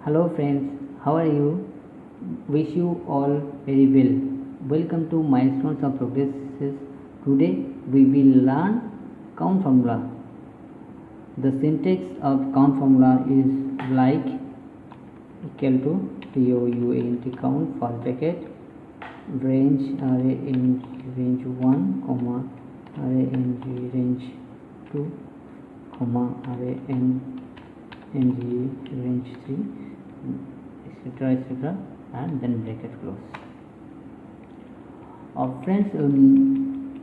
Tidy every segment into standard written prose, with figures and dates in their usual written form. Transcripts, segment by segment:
Hello friends, how are you? Wish you all very well. Welcome to Milestones of Progresses. Today we will learn count formula. The syntax of count formula is like equal to count count first bracket range array in range 1 comma array in range 2 comma array in range 3 etc and then bracket close. Friends,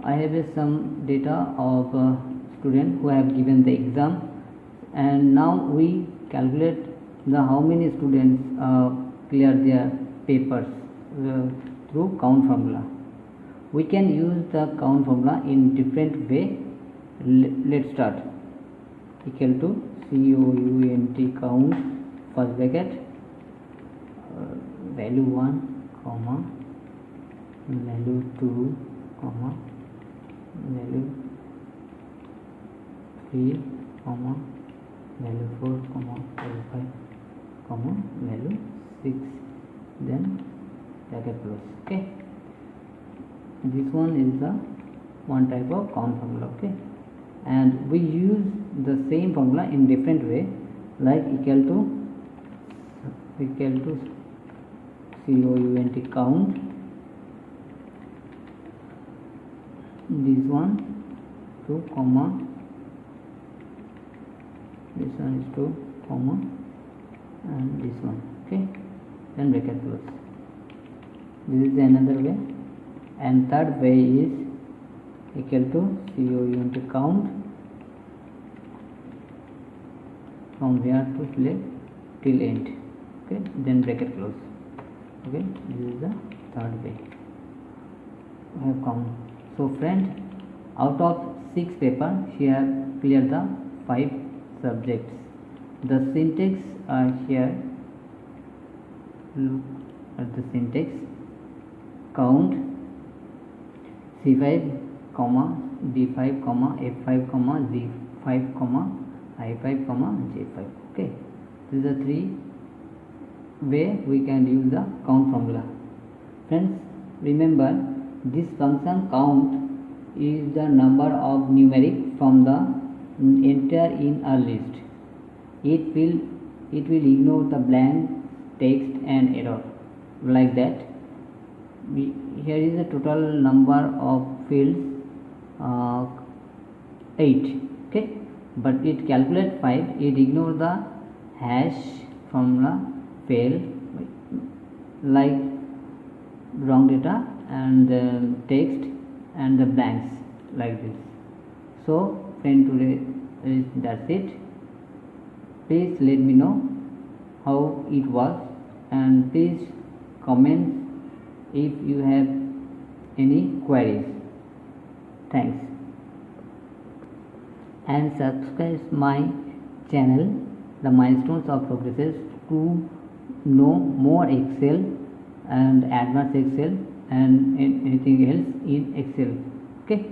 I have some data of students who have given the exam, and now we calculate the how many students clear their papers through count formula. We can use the count formula in different way. Let's start. Equal to count first bracket value 1 comma value 2 comma value 3 comma value 4 comma value 5 comma value 6, then bracket close. Okay, this one is the one type of count formula. Okay, and we use the same formula in different way, like equal to count this one 2 comma this one is 2 comma and this one. Okay, then bracket close. This is another way, and third way is equal to count from here to till end. Okay, then bracket close. Okay, this is the third way I have count. So friends, out of 6 paper here clear the 5 subjects. The syntax are here. Look at the syntax. Count C5 comma D5 comma F5 comma Z5 comma I5 comma J5. Okay, these are 3 way we can use the count formula. Friends, remember this function count is the number of numeric from the enter in a list. It will ignore the blank text and error, like that. Here is the total number of fields 8. Okay, but it calculates 5. It ignore the hash formula fail, like wrong data and text and the blanks, like this. So friend, today that's it. Please let me know how it was, and please comment if you have any queries. Thanks, and subscribe my channel, the Milestones of Progresses, to know more Excel and advanced Excel and anything else in Excel. Okay.